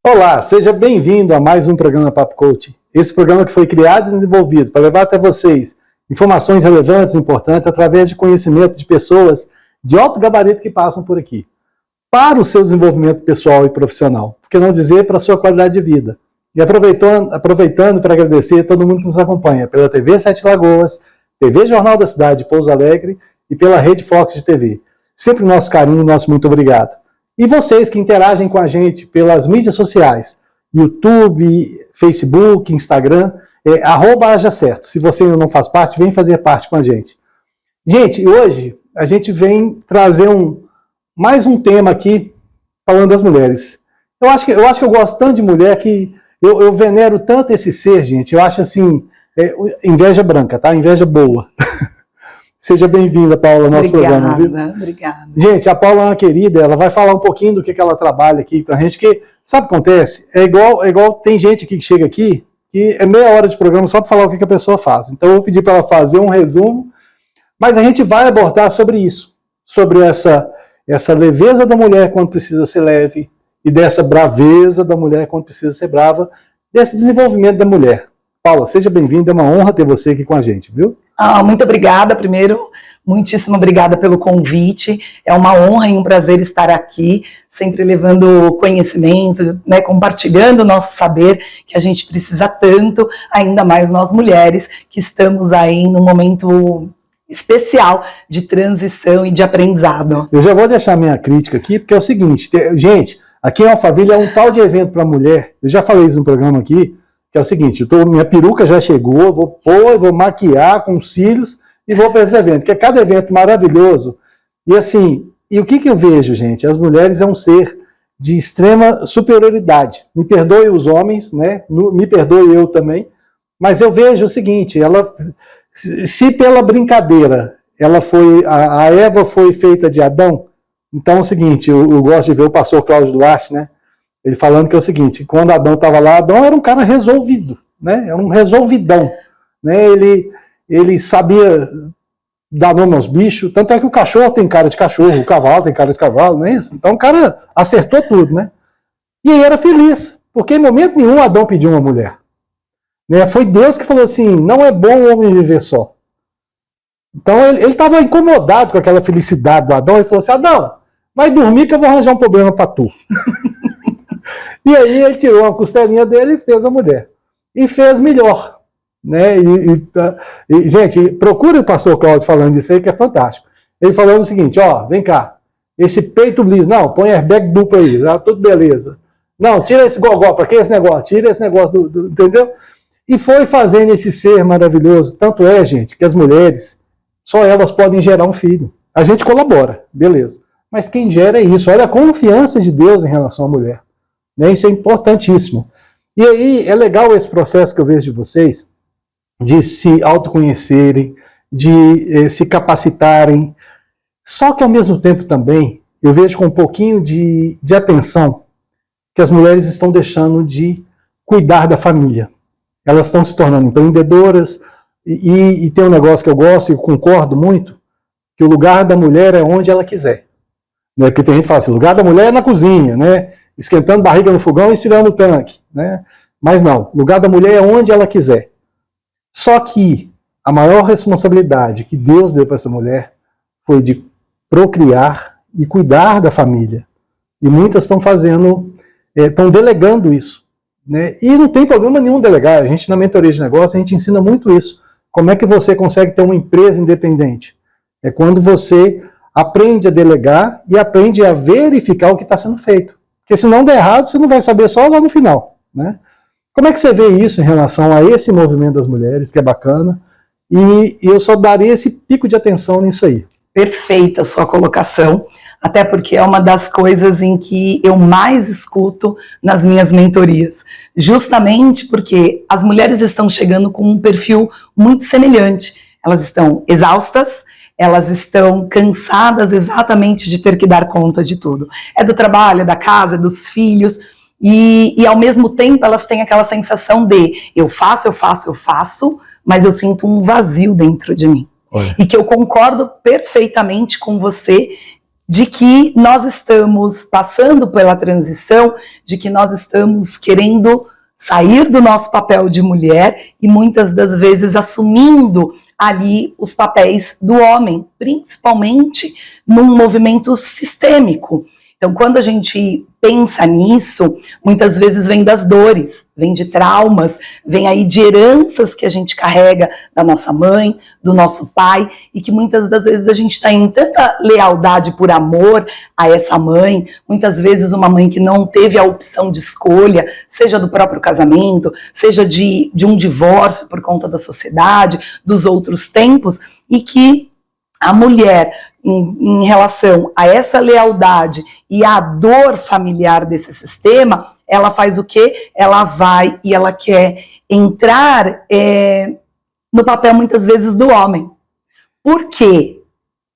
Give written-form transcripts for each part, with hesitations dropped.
Olá, seja bem-vindo a mais um programa Papo Coach. Esse programa que foi criado e desenvolvido para levar até vocês informações relevantes e importantes através de conhecimento de pessoas de alto gabarito que passam por aqui, para o seu desenvolvimento pessoal e profissional, por que não dizer para a sua qualidade de vida. E aproveitando para agradecer a todo mundo que nos acompanha pela TV Sete Lagoas, TV Jornal da Cidade de Pouso Alegre e pela Rede Fox de TV. Sempre nosso carinho, nosso muito obrigado. E vocês que interagem com a gente pelas mídias sociais, YouTube, Facebook, Instagram, @hajacerto. Se você ainda não faz parte, vem fazer parte com a gente. Gente, hoje a gente vem trazer mais um tema aqui, falando das mulheres. Eu acho que eu gosto tanto de mulher que eu venero tanto esse ser, gente. Eu acho assim, inveja branca, tá? Inveja boa. Seja bem-vinda, Paula, ao nosso programa. Obrigada. Gente, a Paula é uma querida, ela vai falar um pouquinho do que ela trabalha aqui pra gente, que sabe o que acontece? É igual tem gente aqui que chega aqui, que é meia hora de programa só para falar o que a pessoa faz. Então eu vou pedir para ela fazer um resumo, mas a gente vai abordar sobre isso, sobre essa leveza da mulher quando precisa ser leve, e dessa braveza da mulher quando precisa ser brava, desse desenvolvimento da mulher. Paula, seja bem-vinda, é uma honra ter você aqui com a gente, viu? Muito obrigada, primeiro, muitíssimo obrigada pelo convite, é uma honra e um prazer estar aqui, sempre levando conhecimento, né, compartilhando o nosso saber, que a gente precisa tanto, ainda mais nós mulheres, que estamos aí num momento especial de transição e de aprendizado. Eu já vou deixar minha crítica aqui, porque é o seguinte, gente, aqui em Alphaville é um tal de evento para mulher, eu já falei isso no programa aqui, que é o seguinte, minha peruca já chegou, eu vou pôr, vou maquiar com cílios e vou para esse evento, que é cada evento maravilhoso. E assim, e o que eu vejo, gente? As mulheres é um ser de extrema superioridade. Me perdoe os homens, né? Me perdoe eu também, mas eu vejo o seguinte, se pela brincadeira a Eva foi feita de Adão, então é o seguinte, eu gosto de ver o pastor Cláudio Duarte, né? Ele falando que é o seguinte, quando Adão estava lá, Adão era um cara resolvido, né? Era um resolvidão, né? Ele sabia dar nome aos bichos, tanto é que o cachorro tem cara de cachorro, o cavalo tem cara de cavalo, não é isso? Então o cara acertou tudo, né? E aí era feliz, porque em momento nenhum Adão pediu uma mulher. Né? Foi Deus que falou assim, não é bom o homem viver só. Então ele estava incomodado com aquela felicidade do Adão, e falou assim, Adão, vai dormir que eu vou arranjar um problema para tu. E aí ele tirou uma costelinha dele e fez a mulher. E fez melhor. Né? Gente, procure o pastor Cláudio falando disso aí, que é fantástico. Ele falando o seguinte, ó, vem cá, esse peito liso, não, põe airbag duplo aí, tá tudo beleza. Não, tira esse gogó, pra que esse negócio? Tira esse negócio, entendeu? E foi fazendo esse ser maravilhoso. Tanto é, gente, que as mulheres, só elas podem gerar um filho. A gente colabora, beleza. Mas quem gera é isso. Olha a confiança de Deus em relação à mulher. Isso é importantíssimo. E aí é legal esse processo que eu vejo de vocês, de se autoconhecerem, de se capacitarem, só que ao mesmo tempo também, eu vejo com um pouquinho de atenção, que as mulheres estão deixando de cuidar da família. Elas estão se tornando empreendedoras, e tem um negócio que eu gosto e concordo muito, que o lugar da mulher é onde ela quiser. Né? Porque tem gente que fala assim, o lugar da mulher é na cozinha, né? Esquentando barriga no fogão e esfriando o tanque. Né? Mas não, o lugar da mulher é onde ela quiser. Só que a maior responsabilidade que Deus deu para essa mulher foi de procriar e cuidar da família. E muitas estão estão delegando isso. Né? E não tem problema nenhum delegar. A gente, na mentoria de negócio, a gente ensina muito isso. Como é que você consegue ter uma empresa independente? É quando você aprende a delegar e aprende a verificar o que está sendo feito. Porque se não der errado, você não vai saber só lá no final. Né? Como é que você vê isso em relação a esse movimento das mulheres, que é bacana? E eu só daria esse pico de atenção nisso aí. Perfeita a sua colocação, até porque é uma das coisas em que eu mais escuto nas minhas mentorias. Justamente porque as mulheres estão chegando com um perfil muito semelhante. Elas estão exaustas, elas estão cansadas exatamente de ter que dar conta de tudo. É do trabalho, é da casa, é dos filhos, e ao mesmo tempo elas têm aquela sensação de eu faço, mas eu sinto um vazio dentro de mim. Olha. E que eu concordo perfeitamente com você de que nós estamos passando pela transição, de que nós estamos querendo sair do nosso papel de mulher e muitas das vezes assumindo ali os papéis do homem, principalmente num movimento sistêmico. Então, quando a gente pensa nisso, muitas vezes vem das dores, vem de traumas, vem aí de heranças que a gente carrega da nossa mãe, do nosso pai, e que muitas das vezes a gente está em tanta lealdade por amor a essa mãe, muitas vezes uma mãe que não teve a opção de escolha, seja do próprio casamento, seja de um divórcio por conta da sociedade, dos outros tempos, e que a mulher, em relação a essa lealdade e à dor familiar desse sistema, ela faz o quê? Ela vai e ela quer entrar no papel, muitas vezes, do homem. Por quê?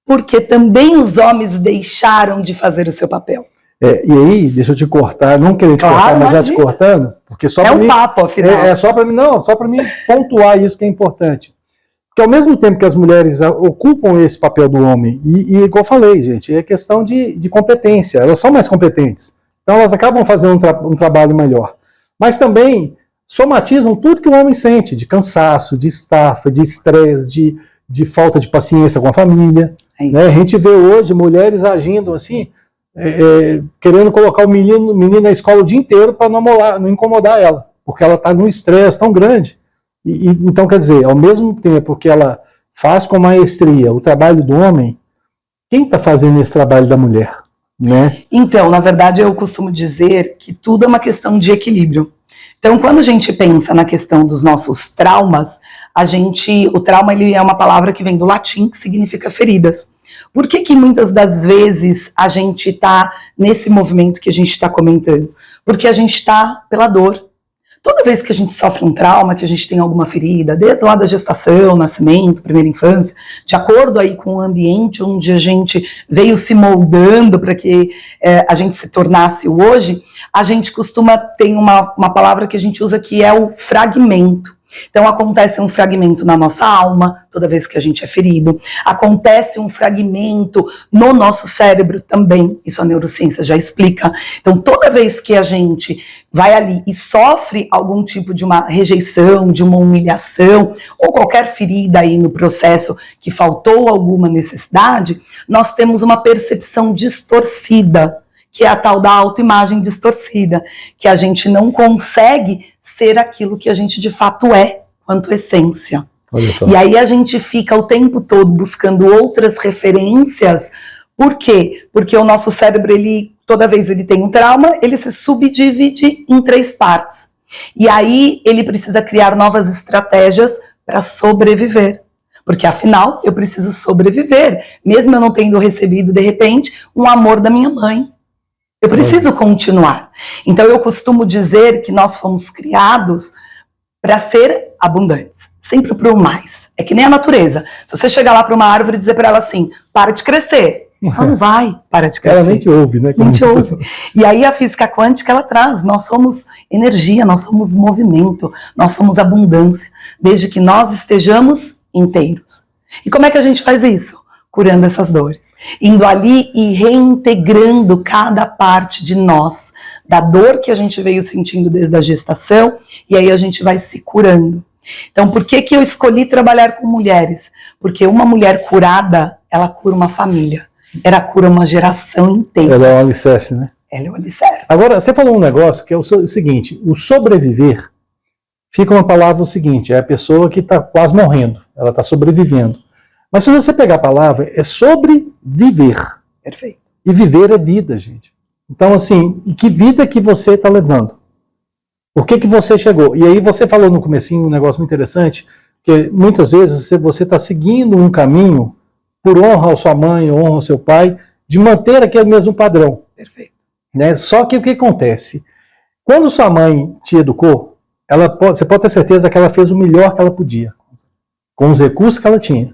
Porque também os homens deixaram de fazer o seu papel. E aí, deixa eu te cortar, não querer te cortar, mas já te cortando, porque só para mim... papo, afinal. Só para mim, não, só para mim pontuar isso que é importante. Porque ao mesmo tempo que as mulheres ocupam esse papel do homem, e igual eu falei, gente, é questão de competência, elas são mais competentes, então elas acabam fazendo um trabalho melhor. Mas também somatizam tudo que o homem sente, de cansaço, de estafa, de estresse, de falta de paciência com a família. Né? A gente vê hoje mulheres agindo assim, querendo colocar o menino na escola o dia inteiro para não incomodar ela, porque ela está num estresse tão grande. Então, quer dizer, ao mesmo tempo que ela faz com maestria o trabalho do homem, quem está fazendo esse trabalho da mulher? Né? Então, na verdade, eu costumo dizer que tudo é uma questão de equilíbrio. Então, quando a gente pensa na questão dos nossos traumas, o trauma ele é uma palavra que vem do latim, que significa feridas. Por que muitas das vezes a gente está nesse movimento que a gente está comentando? Porque a gente está pela dor. Toda vez que a gente sofre um trauma, que a gente tem alguma ferida, desde lá da gestação, nascimento, primeira infância, de acordo aí com o ambiente onde a gente veio se moldando para que a gente se tornasse o hoje, a gente costuma ter uma palavra que a gente usa que é o fragmento. Então acontece um fragmento na nossa alma, toda vez que a gente é ferido, acontece um fragmento no nosso cérebro também, isso a neurociência já explica. Então toda vez que a gente vai ali e sofre algum tipo de uma rejeição, de uma humilhação, ou qualquer ferida aí no processo que faltou alguma necessidade, nós temos uma percepção distorcida, que é a tal da autoimagem distorcida, que a gente não consegue ser aquilo que a gente de fato é, quanto essência. Olha só. E aí a gente fica o tempo todo buscando outras referências. Por quê? Porque o nosso cérebro, toda vez ele tem um trauma, ele se subdivide em 3 partes. E aí ele precisa criar novas estratégias para sobreviver. Porque afinal, eu preciso sobreviver, mesmo eu não tendo recebido, de repente, um amor da minha mãe. Eu preciso continuar. Então eu costumo dizer que nós fomos criados para ser abundantes, sempre para o mais. É que nem a natureza. Se você chegar lá para uma árvore e dizer para ela assim, para de crescer, ela não vai parar de crescer. Ela nem te ouve, né? Nem te ouve. E aí a física quântica, ela traz, nós somos energia, nós somos movimento, nós somos abundância, desde que nós estejamos inteiros. E como é que a gente faz isso? Curando essas dores, indo ali e reintegrando cada parte de nós, da dor que a gente veio sentindo desde a gestação, e aí a gente vai se curando. Então, por que eu escolhi trabalhar com mulheres? Porque uma mulher curada, ela cura uma família, ela cura uma geração inteira. Ela é um alicerce, né? Ela é um alicerce. Agora, você falou um negócio que é o seguinte, o sobreviver, fica uma palavra o seguinte, é a pessoa que está quase morrendo, ela está sobrevivendo. Mas se você pegar a palavra, é sobreviver. Perfeito. E viver é vida, gente. Então, assim, e que vida que você está levando? Por que você chegou? E aí você falou no comecinho um negócio muito interessante, que muitas vezes você está seguindo um caminho por honra à sua mãe, honra ao seu pai, de manter aquele mesmo padrão. Perfeito. Né? Só que o que acontece? Quando sua mãe te educou, você pode ter certeza que ela fez o melhor que ela podia, com os recursos que ela tinha.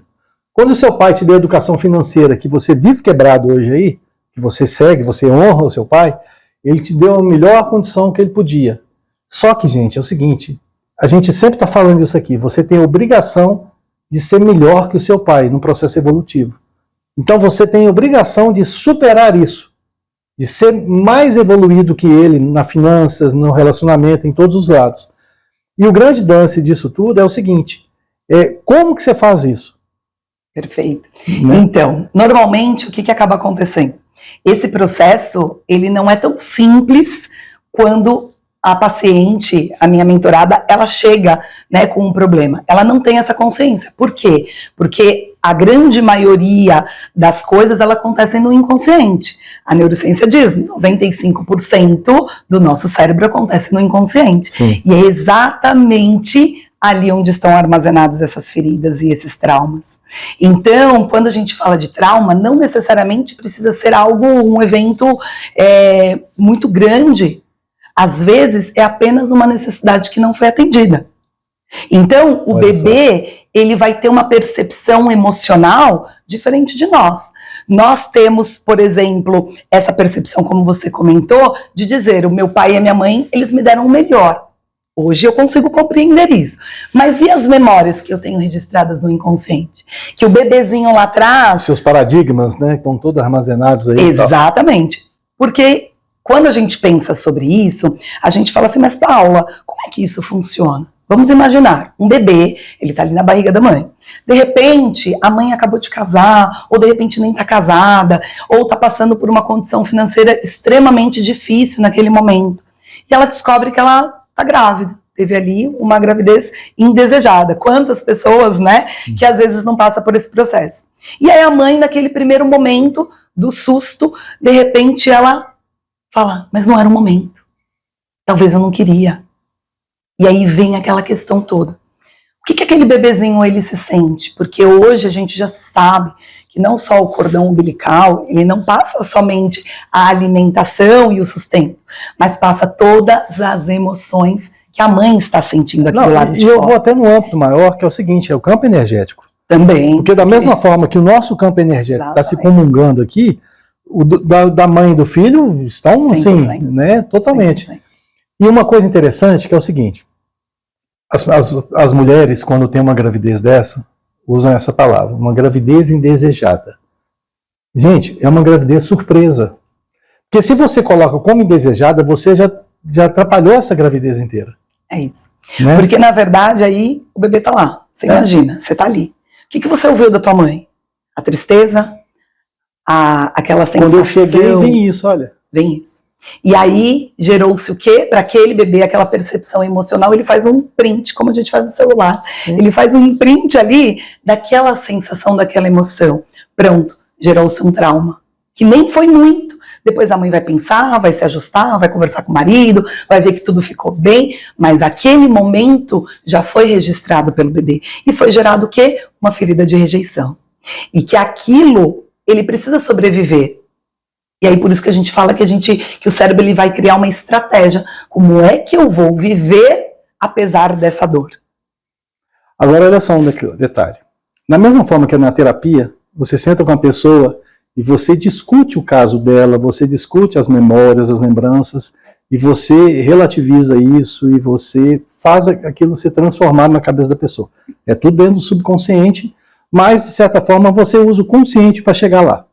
Quando o seu pai te deu a educação financeira, que você vive quebrado hoje aí, que você segue, você honra o seu pai, ele te deu a melhor condição que ele podia. Só que, gente, é o seguinte, a gente sempre está falando isso aqui, você tem a obrigação de ser melhor que o seu pai no processo evolutivo. Então você tem a obrigação de superar isso, de ser mais evoluído que ele nas finanças, no relacionamento, em todos os lados. E o grande lance disso tudo é o seguinte, como que você faz isso? Perfeito. Né? Então, normalmente, o que acaba acontecendo? Esse processo, ele não é tão simples quando a paciente, a minha mentorada, ela chega, né, com um problema. Ela não tem essa consciência. Por quê? Porque a grande maioria das coisas, ela acontecem no inconsciente. A neurociência diz, 95% do nosso cérebro acontece no inconsciente. Sim. E é exatamente ali onde estão armazenadas essas feridas e esses traumas. Então, quando a gente fala de trauma, não necessariamente precisa ser algo, um evento muito grande. Às vezes, é apenas uma necessidade que não foi atendida. Então, o bebê, ele vai ter uma percepção emocional diferente de nós. Nós temos, por exemplo, essa percepção, como você comentou, de dizer, o meu pai e a minha mãe, eles me deram o melhor. Hoje eu consigo compreender isso. Mas e as memórias que eu tenho registradas no inconsciente? Que o bebezinho lá atrás... Seus paradigmas, né, estão todos armazenados aí. Exatamente. Porque quando a gente pensa sobre isso, a gente fala assim, mas Paula, como é que isso funciona? Vamos imaginar, um bebê, ele está ali na barriga da mãe. De repente, a mãe acabou de casar, ou de repente nem está casada, ou está passando por uma condição financeira extremamente difícil naquele momento. E ela descobre que ela está grávida. Teve ali uma gravidez indesejada. Quantas pessoas, né, que às vezes não passam por esse processo. E aí a mãe, naquele primeiro momento do susto, de repente ela fala, mas não era o momento. Talvez eu não queria. E aí vem aquela questão toda. O que aquele bebezinho ele se sente? Porque hoje a gente já sabe que não só o cordão umbilical, ele não passa somente a alimentação e o sustento, mas passa todas as emoções que a mãe está sentindo aqui do lado de fora. E eu vou até no âmbito maior, que é o seguinte, é o campo energético. Também. Porque da mesma forma que o nosso campo energético está se comungando aqui, o da mãe e do filho estão 100%. Assim, né, totalmente. 100%. E uma coisa interessante que é o seguinte, as mulheres, quando tem uma gravidez dessa, usam essa palavra, uma gravidez indesejada. Gente, é uma gravidez surpresa. Porque se você coloca como indesejada, você já atrapalhou essa gravidez inteira. É isso. Né? Porque, na verdade, aí o bebê tá lá. Você imagina, você tá ali. O que você ouviu da tua mãe? A tristeza? Aquela sensação... Quando eu cheguei, vem isso, olha. Vem isso. E aí, gerou-se o quê? Para aquele bebê, aquela percepção emocional, ele faz um print, como a gente faz no celular. Sim. Ele faz um print ali daquela sensação, daquela emoção. Pronto, gerou-se um trauma. Que nem foi muito. Depois a mãe vai pensar, vai se ajustar, vai conversar com o marido, vai ver que tudo ficou bem, mas aquele momento já foi registrado pelo bebê. E foi gerado o quê? Uma ferida de rejeição. E que aquilo, ele precisa sobreviver. E aí por isso que a gente fala que o cérebro ele vai criar uma estratégia. Como é que eu vou viver apesar dessa dor? Agora olha só um detalhe. Da mesma forma que na terapia, você senta com a pessoa e você discute o caso dela, você discute as memórias, as lembranças, e você relativiza isso, e você faz aquilo ser transformado na cabeça da pessoa. É tudo dentro do subconsciente, mas de certa forma você usa o consciente para chegar lá.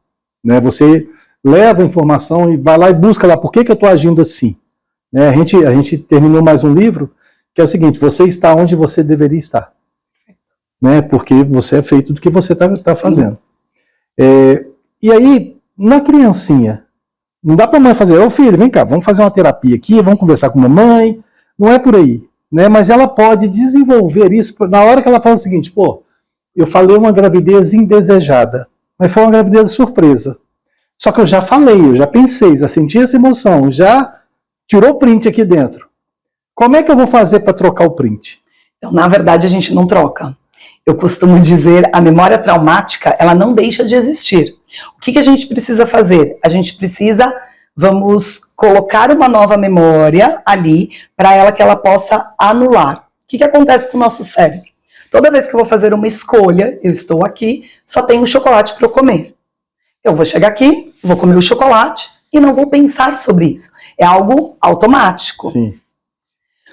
Né? Você leva a informação e vai lá e busca lá, por que eu estou agindo assim? Né? A gente terminou mais um livro, que é o seguinte, você está onde você deveria estar. Né? Porque você é feito do que você está fazendo. E aí, na criancinha, não dá para a mãe fazer, ô filho, vem cá, vamos fazer uma terapia aqui, vamos conversar com a mamãe, não é por aí. Né? Mas ela pode desenvolver isso na hora que ela fala o seguinte, pô, eu falei uma gravidez indesejada, mas foi uma gravidez surpresa. Só que eu já falei, eu já pensei, já senti essa emoção, já tirou o print aqui dentro. Como é que eu vou fazer para trocar o print? Então, na verdade, a gente não troca. Eu costumo dizer, a memória traumática, ela não deixa de existir. O que a gente precisa fazer? A gente precisa, vamos colocar uma nova memória ali, para ela que ela possa anular. O que acontece com o nosso cérebro? Toda vez que eu vou fazer uma escolha, eu estou aqui, só tenho chocolate para eu comer. Eu vou chegar aqui, vou comer o chocolate e não vou pensar sobre isso. É algo automático. Sim.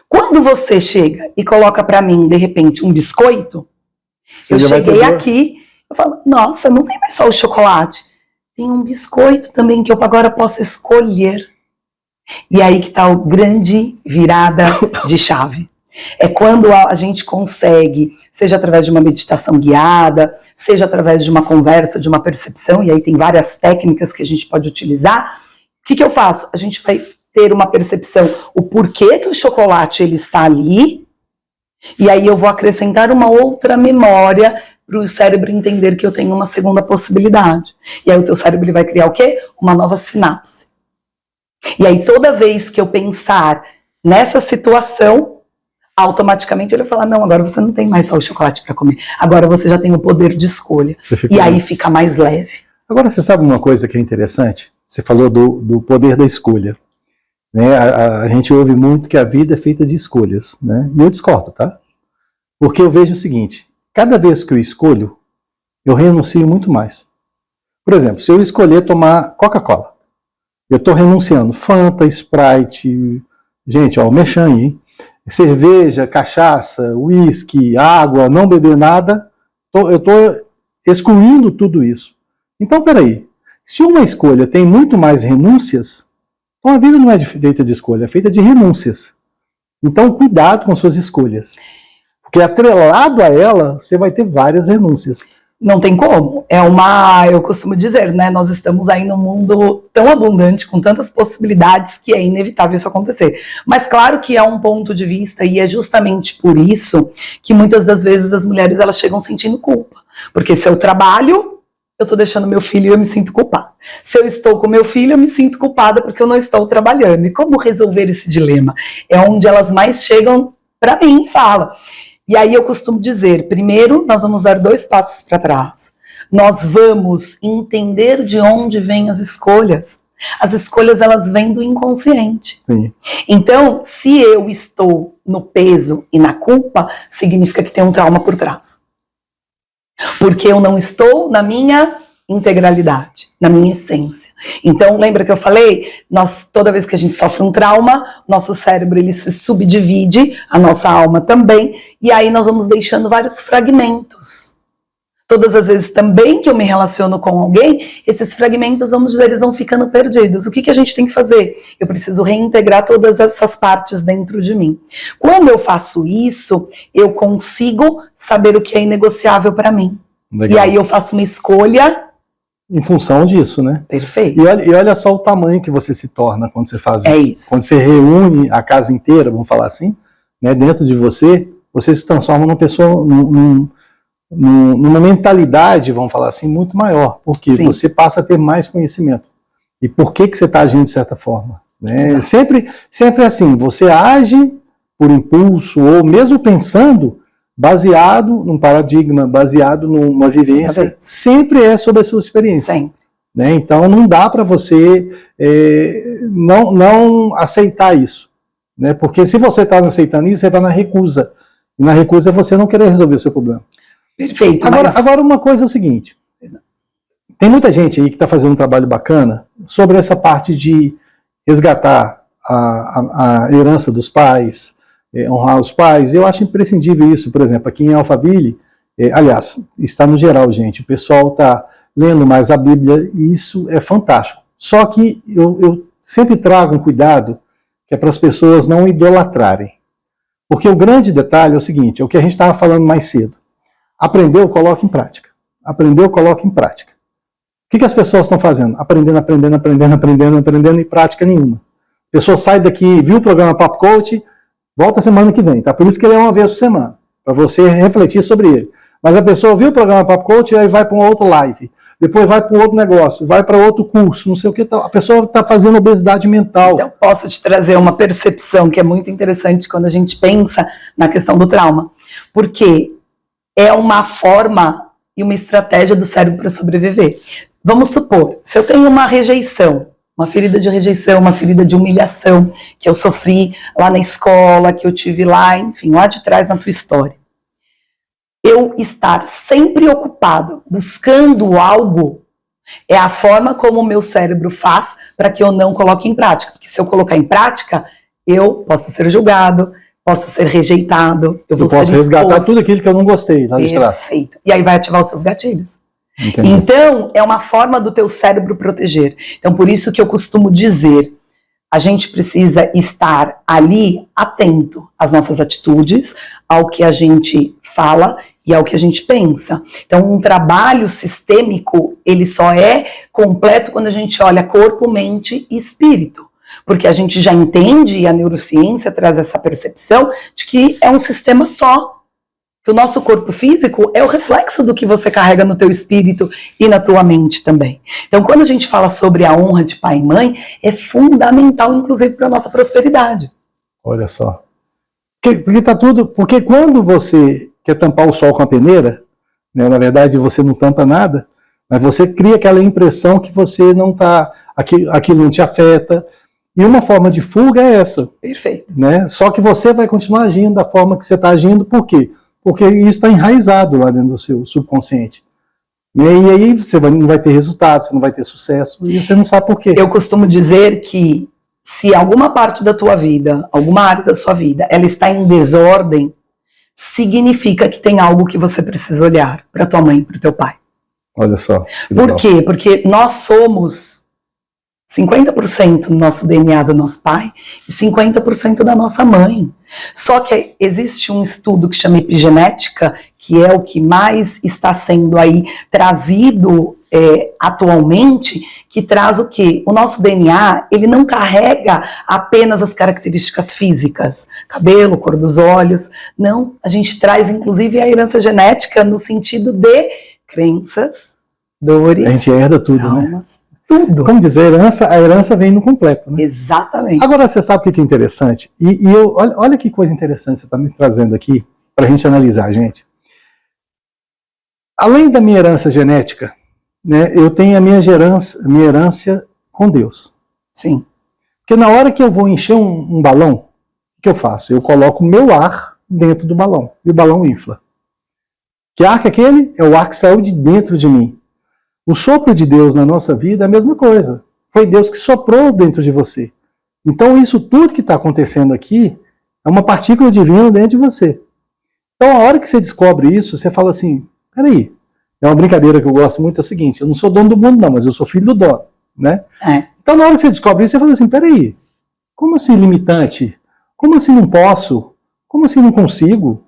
Quando você chega e coloca para mim, de repente, um biscoito, eu cheguei aqui Eu falo, nossa, não tem mais só o chocolate. Tem um biscoito também que eu agora posso escolher. E aí que tá o grande virada de chave. É quando a gente consegue, seja através de uma meditação guiada, seja através de uma conversa, de uma percepção, e aí tem várias técnicas que a gente pode utilizar. O que eu faço? A gente vai ter uma percepção, o porquê que o chocolate ele está ali, e aí eu vou acrescentar uma outra memória para o cérebro entender que eu tenho uma segunda possibilidade. E aí o teu cérebro ele vai criar o quê? Uma nova sinapse. E aí toda vez que eu pensar nessa situação, automaticamente ele vai falar, não, agora você não tem mais só o chocolate para comer, agora você já tem o poder de escolha. E aí fica mais leve. Agora você sabe uma coisa que é interessante? Você falou do poder da escolha. Né? A gente ouve muito que a vida é feita de escolhas, né? E eu discordo, tá? Porque eu vejo o seguinte, cada vez que eu escolho, eu renuncio muito mais. Por exemplo, se eu escolher tomar Coca-Cola, eu estou renunciando Fanta, Sprite, gente, ó, o merchan aí, hein? Cerveja, cachaça, uísque, água, não beber nada, eu estou excluindo tudo isso. Então, peraí, se uma escolha tem muito mais renúncias, então a vida não é feita de escolha, é feita de renúncias. Então, cuidado com suas escolhas. Porque atrelado a ela, você vai ter várias renúncias. Não tem como. Eu costumo dizer, né? Nós estamos aí num mundo tão abundante, com tantas possibilidades, que é inevitável isso acontecer. Mas claro que é um ponto de vista, e é justamente por isso que muitas das vezes as mulheres elas chegam sentindo culpa. Porque se eu trabalho, eu estou deixando meu filho e eu me sinto culpada. Se eu estou com meu filho, eu me sinto culpada porque eu não estou trabalhando. E como resolver esse dilema? É onde elas mais chegam para mim e falam. E aí eu costumo dizer, primeiro nós vamos dar 2 passos para trás. Nós vamos entender de onde vêm as escolhas. As escolhas elas vêm do inconsciente. Sim. Então, se eu estou no peso e na culpa, significa que tem um trauma por trás. Porque eu não estou na minha integralidade, na minha essência. Então, lembra que eu falei? Toda vez que a gente sofre um trauma, nosso cérebro ele se subdivide, a nossa alma também, e aí nós vamos deixando vários fragmentos. Todas as vezes também que eu me relaciono com alguém, esses fragmentos, vamos dizer, eles vão ficando perdidos. O que a gente tem que fazer? Eu preciso reintegrar todas essas partes dentro de mim. Quando eu faço isso, eu consigo saber o que é inegociável para mim. Legal. E aí eu faço uma escolha em função disso, né? Perfeito. E olha só o tamanho que você se torna quando você faz isso. É isso. Quando você reúne a casa inteira, vamos falar assim, né, dentro de você, você se transforma numa pessoa, numa mentalidade, vamos falar assim, muito maior. Porque Sim. você passa a ter mais conhecimento. E por que você está agindo de certa forma? Né? Sempre assim, você age por impulso, ou mesmo pensando, baseado num paradigma, baseado numa vivência, sempre é sobre a sua experiência. Sempre. Né? Então não dá para você não aceitar isso. Né? Porque se você está aceitando isso, você está na recusa. E na recusa é você não querer resolver o seu problema. Perfeito. Agora uma coisa é o seguinte, tem muita gente aí que está fazendo um trabalho bacana sobre essa parte de resgatar a herança dos pais, honrar os pais. Eu acho imprescindível isso, por exemplo, aqui em Alphaville, aliás, está no geral, gente, o pessoal está lendo mais a Bíblia e isso é fantástico. Só que eu sempre trago um cuidado que é para as pessoas não idolatrarem. Porque o grande detalhe é o seguinte, é o que a gente estava falando mais cedo. Aprendeu, coloca em prática. Aprendeu, coloca em prática. O que as pessoas estão fazendo? Aprendendo e prática nenhuma. A pessoa sai daqui, viu o programa Papo Coach, volta semana que vem, tá? Por isso que ele é uma vez por semana, para você refletir sobre ele. Mas a pessoa viu o programa Papo Coach e aí vai para uma outra live, depois vai para um outro negócio, vai para outro curso, não sei o que tal. A pessoa está fazendo obesidade mental. Então, posso te trazer uma percepção que é muito interessante quando a gente pensa na questão do trauma. Porque é uma forma e uma estratégia do cérebro para sobreviver. Vamos supor, se eu tenho uma rejeição, uma ferida de rejeição, uma ferida de humilhação que eu sofri lá na escola, que eu tive lá, enfim, lá de trás na tua história. Eu estar sempre ocupado, buscando algo, é a forma como o meu cérebro faz para que eu não coloque em prática. Porque se eu colocar em prática, eu posso ser julgado, posso ser rejeitado, eu vou posso ser resgatar exposto. tudo aquilo que eu não gostei lá de trás. Perfeito. E aí vai ativar os seus gatilhos. Entendi. Então, é uma forma do teu cérebro proteger. Então, por isso que eu costumo dizer, a gente precisa estar ali atento às nossas atitudes, ao que a gente fala e ao que a gente pensa. Então, um trabalho sistêmico, ele só é completo quando a gente olha corpo, mente e espírito. Porque a gente já entende, e a neurociência traz essa percepção, de que é um sistema só. Que o nosso corpo físico é o reflexo do que você carrega no teu espírito e na tua mente também. Então, quando a gente fala sobre a honra de pai e mãe, é fundamental, inclusive, para a nossa prosperidade. Olha só. Porque tá tudo. Porque quando você quer tampar o sol com a peneira, né, na verdade você não tampa nada, mas você cria aquela impressão que você não está. Aquilo não te afeta. E uma forma de fuga é essa. Perfeito. Né? Só que você vai continuar agindo da forma que você está agindo, por quê? Porque isso está enraizado lá dentro do seu subconsciente. E aí você não vai ter resultado, você não vai ter sucesso, e você não sabe por quê. Eu costumo dizer que se alguma parte da tua vida, alguma área da sua vida, ela está em desordem, significa que tem algo que você precisa olhar para tua mãe, para o teu pai. Olha só. Por quê? Porque nós somos 50% do nosso DNA do nosso pai e 50% da nossa mãe. Só que existe um estudo que chama epigenética, que é o que mais está sendo aí trazido atualmente, que traz o quê? O nosso DNA, ele não carrega apenas as características físicas, cabelo, cor dos olhos, não, a gente traz inclusive a herança genética no sentido de crenças, dores, a gente herda tudo, traumas, né? Tudo. Como dizer, a herança vem no completo, né? Exatamente. Agora, você sabe o que é interessante? Olha que coisa interessante você está me trazendo aqui para a gente analisar, gente. Além da minha herança genética, né, eu tenho a minha herança com Deus. Sim. Porque na hora que eu vou encher um balão, o que eu faço? Eu coloco o meu ar dentro do balão, e o balão infla. Que ar que é aquele? É o ar que saiu de dentro de mim. O sopro de Deus na nossa vida é a mesma coisa. Foi Deus que soprou dentro de você. Então isso tudo que está acontecendo aqui é uma partícula divina dentro de você. Então a hora que você descobre isso, você fala assim, peraí, é uma brincadeira que eu gosto muito, é o seguinte, eu não sou dono do mundo não, mas eu sou filho do dono, né? Então na hora que você descobre isso, você fala assim, peraí, como assim limitante? Como assim não posso? Como assim não consigo?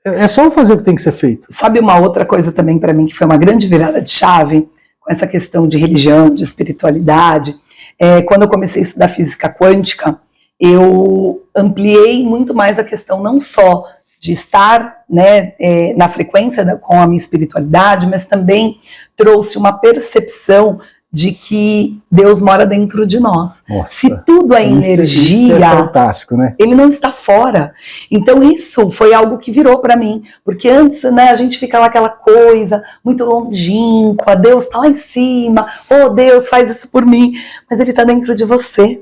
É só fazer o que tem que ser feito. Sabe uma outra coisa também para mim que foi uma grande virada de chave com essa questão de religião, de espiritualidade? Quando eu comecei a estudar física quântica, eu ampliei muito mais a questão não só de estar, né, na frequência com a minha espiritualidade, mas também trouxe uma percepção de que Deus mora dentro de nós. Nossa, se tudo é energia, isso é fantástico, né? Ele não está fora. Então isso foi algo que virou para mim, porque antes, né, a gente fica lá aquela coisa muito longínqua, Deus está lá em cima, oh Deus faz isso por mim, mas Ele está dentro de você.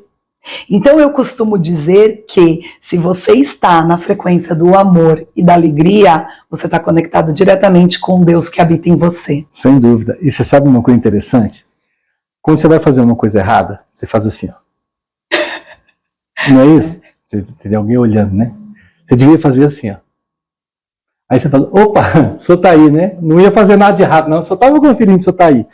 Então eu costumo dizer que se você está na frequência do amor e da alegria, você está conectado diretamente com Deus que habita em você. Sem dúvida. E você sabe uma coisa interessante? Quando você vai fazer uma coisa errada, você faz assim, ó. Não é isso? Você tem alguém olhando, né? Você devia fazer assim, ó. Aí você fala, opa, o senhor tá aí, né? Não ia fazer nada de errado, não. Só estava conferindo se o senhor tá aí.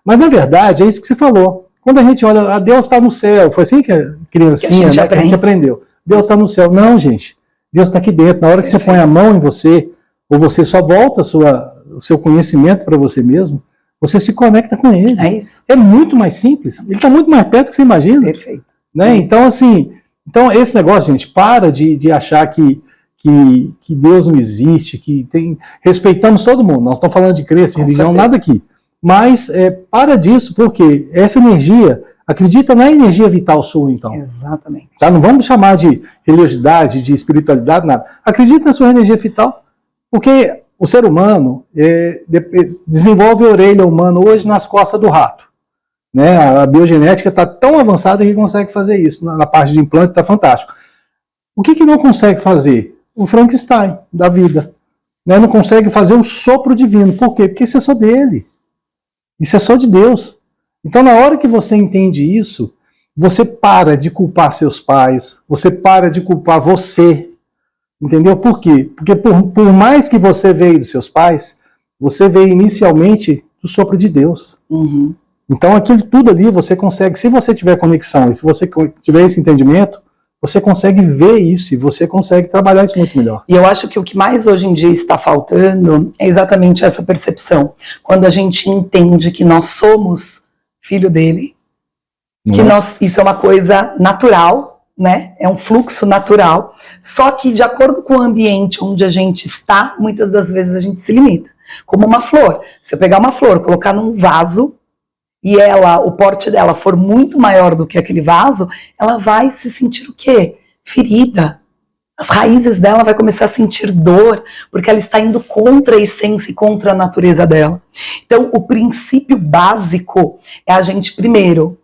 Mas, na verdade, é isso que você falou. Quando a gente olha, Deus está no céu. Foi assim que a criancinha, que a gente aprendeu. Deus está no céu. Não, gente. Deus está aqui dentro. Na hora que você põe a mão em você, ou você só volta o seu conhecimento para você mesmo, você se conecta com Ele. É isso. É muito mais simples. Ele está muito mais perto do que você imagina. Perfeito. Né? Então, assim, esse negócio, gente, para de achar que Deus não existe, que respeitamos todo mundo. Nós estamos falando de crença, de religião, certeza. Nada aqui. Mas para disso, porque essa energia, acredita na energia vital sua, então. Exatamente. Tá? Não vamos chamar de religiosidade, de espiritualidade, nada. Acredita na sua energia vital, porque o ser humano desenvolve a orelha humana hoje nas costas do rato. Né? A biogenética está tão avançada que consegue fazer isso. Na parte de implante está fantástico. O que não consegue fazer? O Frankenstein da vida. Né? Não consegue fazer o sopro divino. Por quê? Porque isso é só dele. Isso é só de Deus. Então, na hora que você entende isso, você para de culpar seus pais, você para de culpar você. Entendeu? Por quê? Porque por mais que você veio dos seus pais, você veio inicialmente do sopro de Deus. Uhum. Então aquilo tudo ali você consegue, se você tiver conexão e se você tiver esse entendimento, você consegue ver isso e você consegue trabalhar isso muito melhor. E eu acho que o que mais hoje em dia está faltando é exatamente essa percepção. Quando a gente entende que nós somos filho dele, que isso é uma coisa natural, né? É um fluxo natural, só que de acordo com o ambiente onde a gente está, muitas das vezes a gente se limita. Como uma flor. Se eu pegar uma flor, colocar num vaso, e o porte dela for muito maior do que aquele vaso, ela vai se sentir o quê? Ferida. As raízes dela vai começar a sentir dor, porque ela está indo contra a essência e contra a natureza dela. Então, o princípio básico é a gente, primeiro,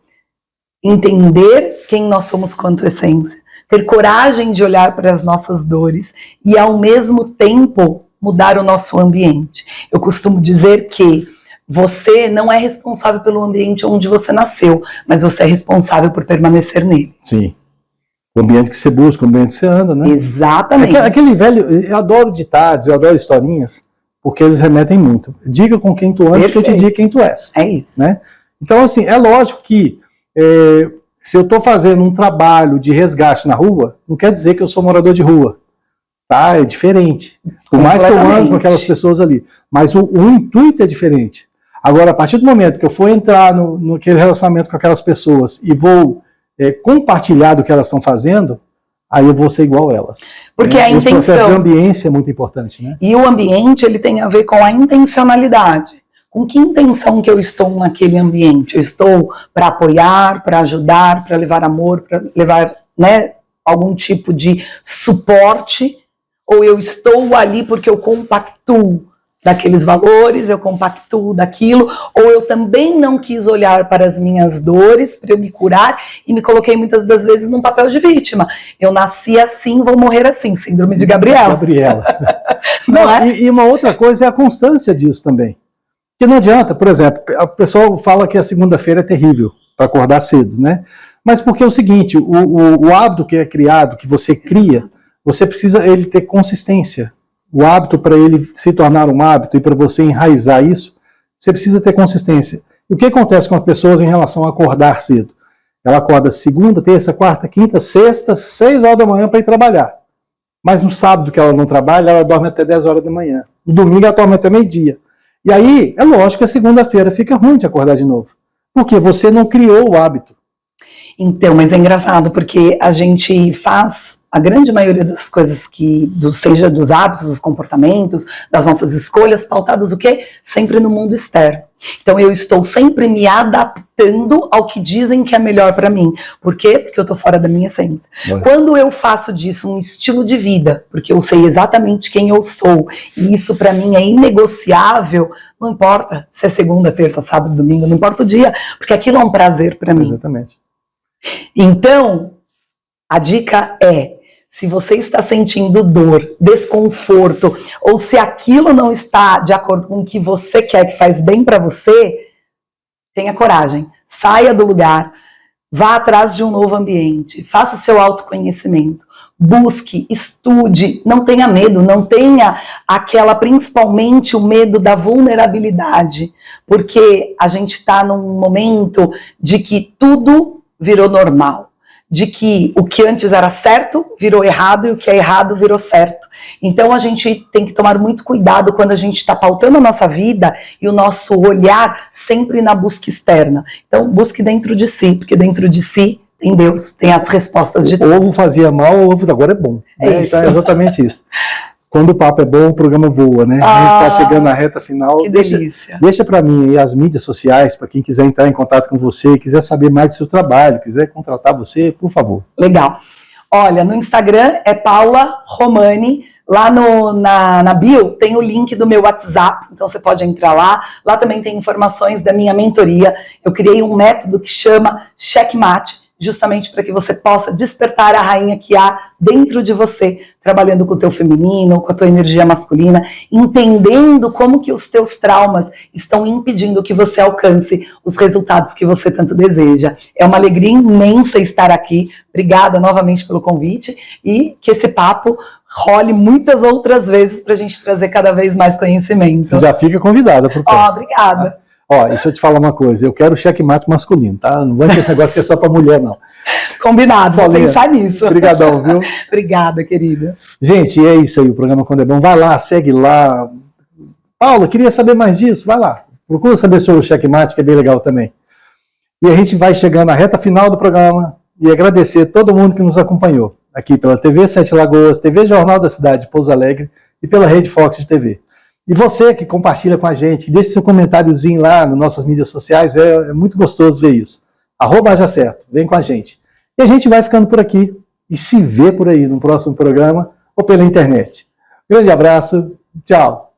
entender quem nós somos quanto essência, ter coragem de olhar para as nossas dores e, ao mesmo tempo, mudar o nosso ambiente. Eu costumo dizer que você não é responsável pelo ambiente onde você nasceu, mas você é responsável por permanecer nele. Sim. O ambiente que você busca, o ambiente que você anda, né? Exatamente. Aquele velho, eu adoro ditados, eu adoro historinhas, porque eles remetem muito. Diga com quem tu andas, que eu te diga quem tu és. É isso. Né? Então, assim, é lógico que se eu estou fazendo um trabalho de resgate na rua, não quer dizer que eu sou morador de rua. Tá? É diferente. Por mais que eu ande com aquelas pessoas ali. Mas o intuito é diferente. Agora, a partir do momento que eu for entrar naquele relacionamento com aquelas pessoas e vou compartilhar do que elas estão fazendo, aí eu vou ser igual a elas. Porque a intenção... Esse processo de ambiência é muito importante, né? E o ambiente, ele tem a ver com a intencionalidade. Com que intenção que eu estou naquele ambiente? Eu estou para apoiar, para ajudar, para levar amor, para levar, né, algum tipo de suporte? Ou eu estou ali porque eu compactuo daqueles valores, eu compactuo daquilo, ou eu também não quis olhar para as minhas dores, para eu me curar, e me coloquei muitas das vezes num papel de vítima. Eu nasci assim, vou morrer assim, síndrome de Gabriela. Não é? E uma outra coisa é a constância disso também. Porque não adianta, por exemplo, o pessoal fala que a segunda-feira é terrível para acordar cedo, né? Mas porque é o seguinte, o hábito que é criado, que você cria, você precisa ele ter consistência. O hábito, para ele se tornar um hábito e para você enraizar isso, você precisa ter consistência. E o que acontece com as pessoas em relação a acordar cedo? Ela acorda segunda, terça, quarta, quinta, sexta, 6 horas da manhã para ir trabalhar. Mas no sábado que ela não trabalha, ela dorme até 10 horas da manhã. No domingo ela dorme até meio-dia. E aí, é lógico que a segunda-feira fica ruim de acordar de novo. Porque você não criou o hábito. Então, mas é engraçado, porque a gente faz a grande maioria das coisas seja dos hábitos, dos comportamentos, das nossas escolhas, pautadas o quê? Sempre no mundo externo. Então eu estou sempre me adaptando ao que dizem que é melhor para mim. Por quê? Porque eu estou fora da minha essência. Quando eu faço disso um estilo de vida, porque eu sei exatamente quem eu sou, e isso para mim é inegociável, não importa se é segunda, terça, sábado, domingo, não importa o dia, porque aquilo é um prazer para mim. Exatamente. Então, a dica é, se você está sentindo dor, desconforto, ou se aquilo não está de acordo com o que você quer, que faz bem para você, tenha coragem, saia do lugar, vá atrás de um novo ambiente, faça o seu autoconhecimento, busque, estude, não tenha medo, não tenha principalmente o medo da vulnerabilidade, porque a gente está num momento de que tudo virou normal. De que o que antes era certo virou errado e o que é errado virou certo. Então a gente tem que tomar muito cuidado quando a gente está pautando a nossa vida e o nosso olhar sempre na busca externa. Então busque dentro de si, porque dentro de si tem Deus, tem as respostas de tudo. O ovo fazia mal, o ovo agora é bom. Né? Então é exatamente isso. Quando o papo é bom, o programa voa, né? A gente está chegando na reta final. Que delícia. Deixa para mim aí as mídias sociais, para quem quiser entrar em contato com você, quiser saber mais do seu trabalho, quiser contratar você, por favor. Legal. Olha, no Instagram é Paula Romani. Lá na bio tem o link do meu WhatsApp, então você pode entrar lá. Lá também tem informações da minha mentoria. Eu criei um método que chama Checkmate, justamente para que você possa despertar a rainha que há dentro de você, trabalhando com o teu feminino, com a tua energia masculina, entendendo como que os teus traumas estão impedindo que você alcance os resultados que você tanto deseja. É uma alegria imensa estar aqui. Obrigada novamente pelo convite e que esse papo role muitas outras vezes para a gente trazer cada vez mais conhecimento. Você já fica convidada pro próximo. Obrigada. Ó, deixa eu te falar uma coisa, eu quero o checkmate masculino, tá? Não vai ter esse negócio que é só pra mulher, não. Combinado, vou Paulinha, pensar nisso. Obrigadão, viu? Obrigada, querida. Gente, é isso aí, o programa Quando é Bom. Vai lá, segue lá. Paula, queria saber mais disso? Vai lá. Procura saber sobre o checkmate, que é bem legal também. E a gente vai chegando à reta final do programa e agradecer a todo mundo que nos acompanhou aqui pela TV Sete Lagoas, TV Jornal da Cidade de Pouso Alegre e pela Rede Fox de TV. E você que compartilha com a gente, que deixa seu comentáriozinho lá nas nossas mídias sociais, é muito gostoso ver isso. @hajacerto, vem com a gente. E a gente vai ficando por aqui e se vê por aí no próximo programa ou pela internet. Grande abraço, tchau.